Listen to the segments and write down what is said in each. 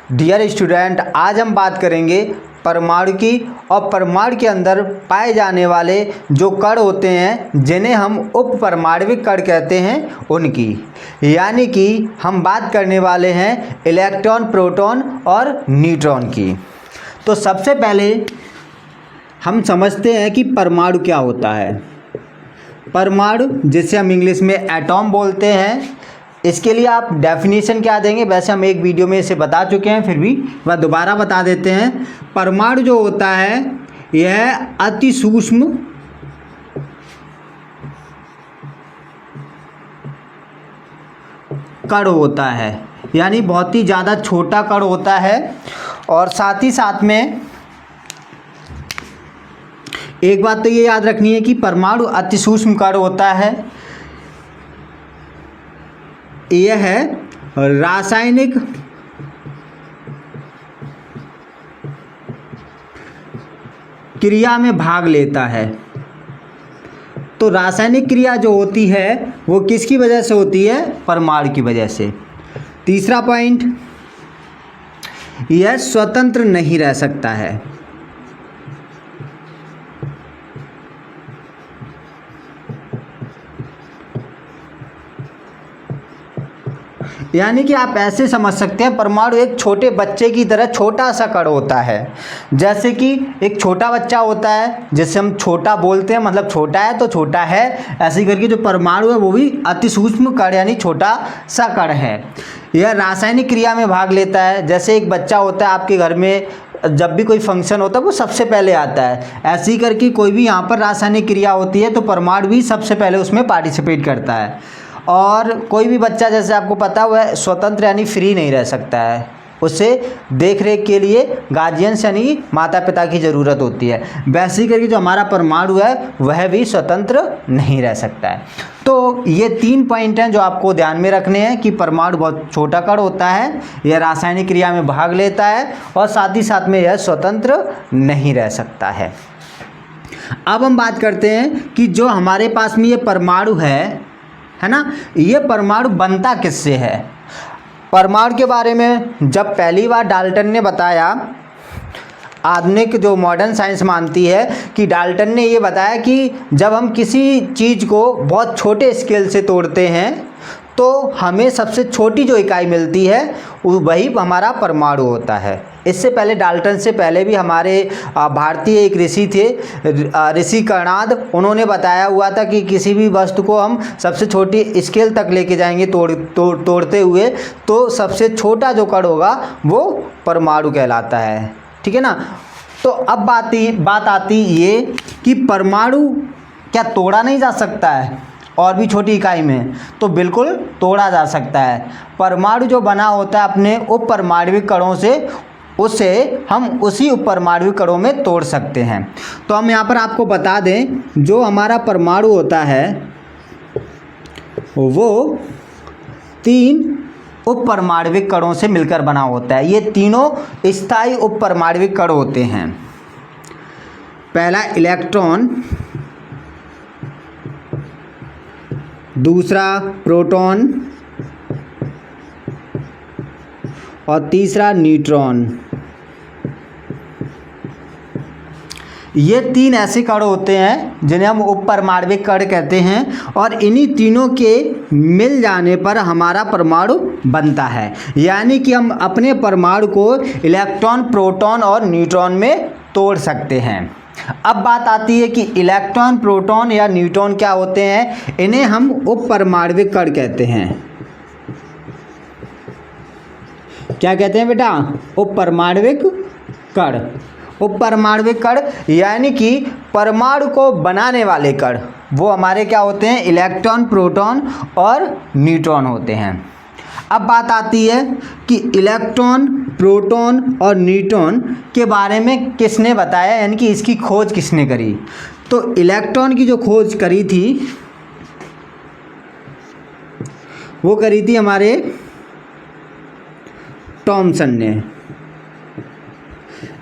Dear student, आज हम बात करेंगे परमाणु की और परमाणु के अंदर पाए जाने वाले जो कण होते हैं जिन्हें हम उपपरमाणविक कण कहते हैं उनकी, यानी कि हम बात करने वाले हैं इलेक्ट्रॉन, प्रोटॉन और न्यूट्रॉन की। तो सबसे पहले हम समझते हैं कि परमाणु क्या होता है। परमाणु, जिसे हम इंग्लिश में एटॉम बोलते हैं, इसके लिए आप डेफिनेशन क्या देंगे? वैसे हम एक वीडियो में इसे बता चुके हैं, फिर भी वह दोबारा बता देते हैं। परमाणु जो होता है यह अति सूक्ष्म कण होता है, यानी बहुत ही ज़्यादा छोटा कण होता है। और साथ ही साथ में एक बात तो ये याद रखनी है कि परमाणु अति सूक्ष्म कण होता है। यह है रासायनिक क्रिया में भाग लेता है। तो रासायनिक क्रिया जो होती है वो किसकी वजह से होती है? परमाणु की वजह से। तीसरा पॉइंट, यह स्वतंत्र नहीं रह सकता है। यानी कि आप ऐसे समझ सकते हैं, परमाणु एक छोटे बच्चे की तरह छोटा सा कण होता है। जैसे कि एक छोटा बच्चा होता है जिसे हम छोटा बोलते हैं, मतलब छोटा है तो छोटा है, ऐसे करके जो परमाणु है वो भी अति सूक्ष्म कण यानी छोटा सा कण है। यह रासायनिक क्रिया में भाग लेता है। जैसे एक बच्चा होता है आपके घर में, जब भी कोई फंक्शन होता है वो सबसे पहले आता है, ऐसे ही करके कोई भी यहाँ पर रासायनिक क्रिया होती है तो परमाणु भी सबसे पहले उसमें पार्टिसिपेट करता है। और कोई भी बच्चा, जैसे आपको पता है, वह स्वतंत्र यानी फ्री नहीं रह सकता है, उसे देख रेख के लिए गार्जियंस यानी माता पिता की ज़रूरत होती है। वैसे ही करके जो हमारा परमाणु है वह भी स्वतंत्र नहीं रह सकता है। तो ये 3 पॉइंट हैं जो आपको ध्यान में रखने हैं कि परमाणु बहुत छोटा कण होता है, यह रासायनिक क्रिया में भाग लेता है और साथ ही साथ में यह स्वतंत्र नहीं रह सकता है। अब हम बात करते हैं कि जो हमारे पास में ये परमाणु है ना, ये परमाणु बनता किससे है। परमाणु के बारे में जब पहली बार डाल्टन ने बताया, आधुनिक जो मॉडर्न साइंस मानती है कि डाल्टन ने ये बताया कि जब हम किसी चीज़ को बहुत छोटे स्केल से तोड़ते हैं तो हमें सबसे छोटी जो इकाई मिलती है वही हमारा परमाणु होता है। इससे पहले, डाल्टन से पहले भी हमारे भारतीय एक ऋषि थे, ऋषि कर्णाद, उन्होंने बताया हुआ था कि किसी भी वस्तु को हम सबसे छोटी स्केल तक लेके जाएंगे तोड़ते हुए तो सबसे छोटा जो कण होगा वो परमाणु कहलाता है। ठीक है ना। तो अब बात आती ये कि परमाणु क्या तोड़ा नहीं जा सकता है और भी छोटी इकाई में? तो बिल्कुल तोड़ा जा सकता है। परमाणु जो बना होता है अपने उपपरमाणविक कणों से, उसे हम उसी उपपरमाणविक कणों में तोड़ सकते हैं। तो हम यहाँ पर आपको बता दें, जो हमारा परमाणु होता है वो 3 उपपरमाणविक कणों से मिलकर बना होता है। ये तीनों स्थायी उपपरमाणविक कण होते हैं। पहला इलेक्ट्रॉन, दूसरा प्रोटॉन और तीसरा न्यूट्रॉन। ये 3 ऐसे कण होते हैं जिन्हें हम उपपरमाणविक कण कहते हैं और इन्हीं तीनों के मिल जाने पर हमारा परमाणु बनता है। यानी कि हम अपने परमाणु को इलेक्ट्रॉन, प्रोटॉन और न्यूट्रॉन में तोड़ सकते हैं। अब बात आती है कि इलेक्ट्रॉन, प्रोटॉन या न्यूट्रॉन क्या होते हैं। इन्हें हम उपपरमाणविक कण कहते हैं। क्या कहते हैं बेटा? उपपरमाणविक कण। उपपरमाणविक कण यानी कि परमाणु को बनाने वाले कण, वो हमारे क्या होते हैं? इलेक्ट्रॉन, प्रोटॉन और न्यूट्रॉन होते हैं। अब बात आती है कि इलेक्ट्रॉन, प्रोटॉन और न्यूट्रॉन के बारे में किसने बताया, यानी कि इसकी खोज किसने करी। तो इलेक्ट्रॉन की जो खोज करी थी वो करी थी हमारे थॉमसन ने,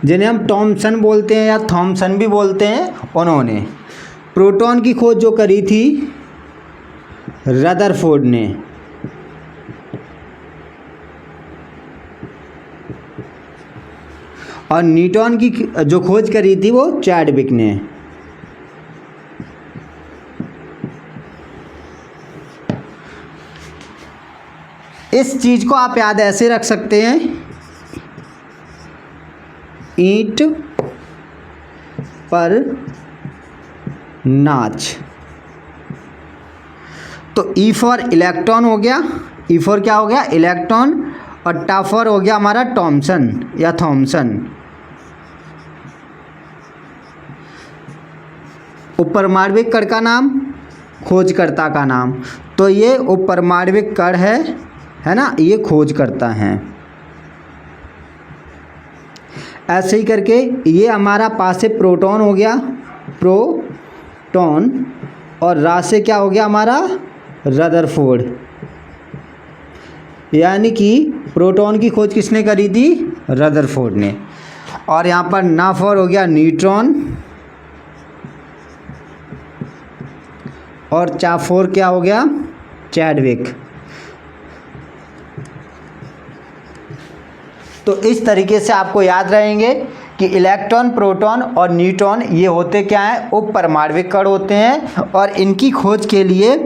जिन्हें हम थॉमसन बोलते हैं या थॉमसन भी बोलते हैं, उन्होंने। प्रोटॉन की खोज जो करी थी रदरफोर्ड ने। और न्यूटन की जो खोज करी थी वो चैडविक ने। इस चीज़ को आप याद ऐसे रख सकते हैं, ईंट पर नाच। तो ई फॉर इलेक्ट्रॉन हो गया, ई फॉर क्या हो गया, इलेक्ट्रॉन, और टा फॉर हो गया हमारा थॉमसन या थॉमसन। उपपरमाण्विक कण का नाम, खोजकर्ता का नाम। तो ये उपपरमाण्विक कण है ना, ये खोजकर्ता हैं। ऐसे ही करके ये हमारा पास से प्रोटॉन हो गया, प्रोटॉन, और रा से क्या हो गया हमारा रदरफोर्ड। यानी कि प्रोटॉन की खोज किसने करी थी, रदरफोर्ड ने। और यहाँ पर ना फॉर हो गया न्यूट्रॉन, और चा फोर क्या हो गया, चैडविक। तो इस तरीके से आपको याद रहेंगे कि इलेक्ट्रॉन, प्रोटॉन और न्यूट्रॉन ये होते क्या हैं, उपपरमाण्विक कण होते हैं, और इनकी खोज के लिए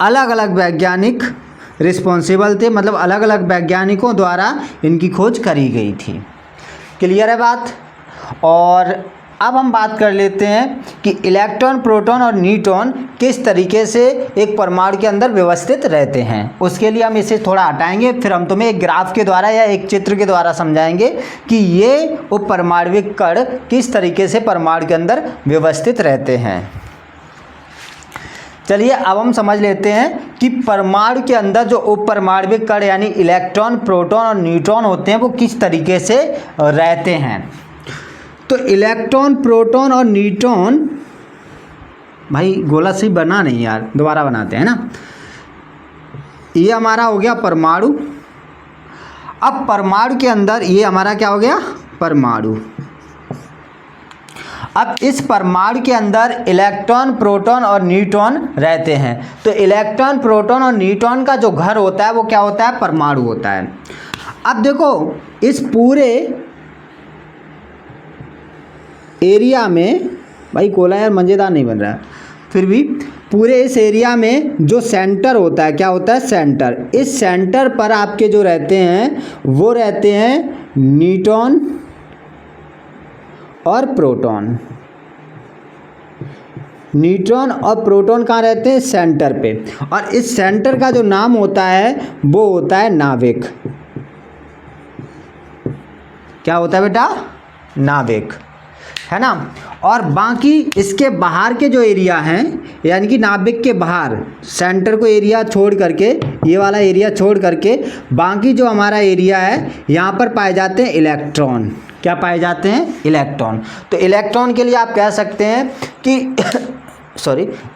अलग अलग वैज्ञानिक रिस्पॉन्सिबल थे, मतलब अलग अलग वैज्ञानिकों द्वारा इनकी खोज करी गई थी। क्लियर है बात। और अब हम बात कर लेते हैं कि इलेक्ट्रॉन, प्रोटॉन और न्यूट्रॉन किस तरीके से एक परमाणु के अंदर व्यवस्थित रहते हैं। उसके लिए हम इसे थोड़ा हटाएंगे, फिर हम तुम्हें एक ग्राफ के द्वारा या एक चित्र के द्वारा समझाएंगे कि ये उपपरमाण्विक कण किस तरीके से परमाणु के अंदर व्यवस्थित रहते हैं। चलिए अब हम समझ लेते हैं कि परमाणु के अंदर जो उपपरमाण्विक कण यानी इलेक्ट्रॉन, प्रोटॉन और न्यूट्रॉन होते हैं वो किस तरीके से रहते हैं। तो इलेक्ट्रॉन, प्रोटॉन और न्यूट्रॉन, भाई गोला सही बना नहीं यार, दोबारा बनाते हैं ना। ये हमारा हो गया परमाणु। अब परमाणु के अंदर ये हमारा क्या हो गया, परमाणु। अब इस परमाणु के अंदर इलेक्ट्रॉन, प्रोटॉन और न्यूट्रॉन रहते हैं। तो इलेक्ट्रॉन, प्रोटॉन और न्यूट्रॉन का जो घर होता है वो क्या होता है, परमाणु होता है। अब देखो इस पूरे एरिया में, भाई कोला यार मज़ेदार नहीं बन रहा है, फिर भी पूरे इस एरिया में जो सेंटर होता है, क्या होता है, सेंटर। इस सेंटर पर आपके जो रहते हैं वो रहते हैं न्यूट्रॉन और प्रोटॉन। न्यूट्रॉन और प्रोटॉन कहाँ रहते हैं, सेंटर पे। और इस सेंटर का जो नाम होता है वो होता है नाभिक। क्या होता है बेटा, नाभिक, है ना। और बाकी इसके बाहर के जो एरिया हैं, यानी कि नाभिक के बाहर सेंटर को एरिया छोड़ करके, ये वाला एरिया छोड़ करके बाकी जो हमारा एरिया है, यहाँ पर पाए जाते हैं इलेक्ट्रॉन। क्या पाए जाते हैं, इलेक्ट्रॉन। तो इलेक्ट्रॉन के लिए आप कह सकते हैं कि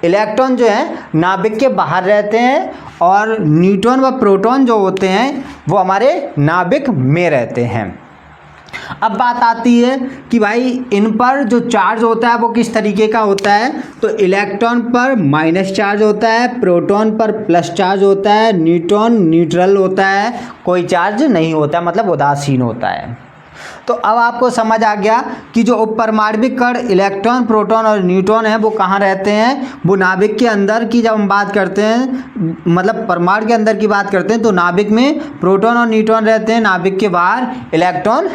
इलेक्ट्रॉन जो है नाभिक के बाहर रहते हैं, और न्यूट्रॉन व प्रोटॉन जो होते हैं वो हमारे नाभिक में रहते हैं। अब बात आती है कि भाई इन पर जो चार्ज होता है वो किस तरीके का होता है। तो इलेक्ट्रॉन पर माइनस चार्ज होता है, प्रोटॉन पर प्लस चार्ज होता है, न्यूट्रॉन न्यूट्रल होता है, कोई चार्ज नहीं होता, मतलब उदासीन होता है। तो अब आपको समझ आ गया कि जो उपपरमाण्विक कण इलेक्ट्रॉन, प्रोटॉन और न्यूट्रॉन है वो कहाँ रहते हैं, वो नाभिक के अंदर की जब हम बात करते हैं, मतलब परमाणु के अंदर की बात करते हैं तो नाभिक में प्रोटॉन और न्यूट्रॉन रहते हैं, नाभिक के बाहर इलेक्ट्रॉन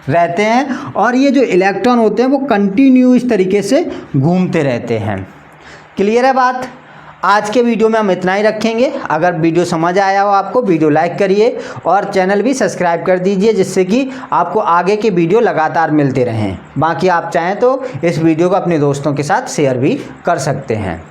रहते हैं। और ये जो इलेक्ट्रॉन होते हैं वो कंटिन्यू इस तरीके से घूमते रहते हैं। क्लियर है बात। आज के वीडियो में हम इतना ही रखेंगे। अगर वीडियो समझ आया हो आपको, वीडियो लाइक करिए और चैनल भी सब्सक्राइब कर दीजिए, जिससे कि आपको आगे के वीडियो लगातार मिलते रहें। बाकी आप चाहें तो इस वीडियो को अपने दोस्तों के साथ शेयर भी कर सकते हैं।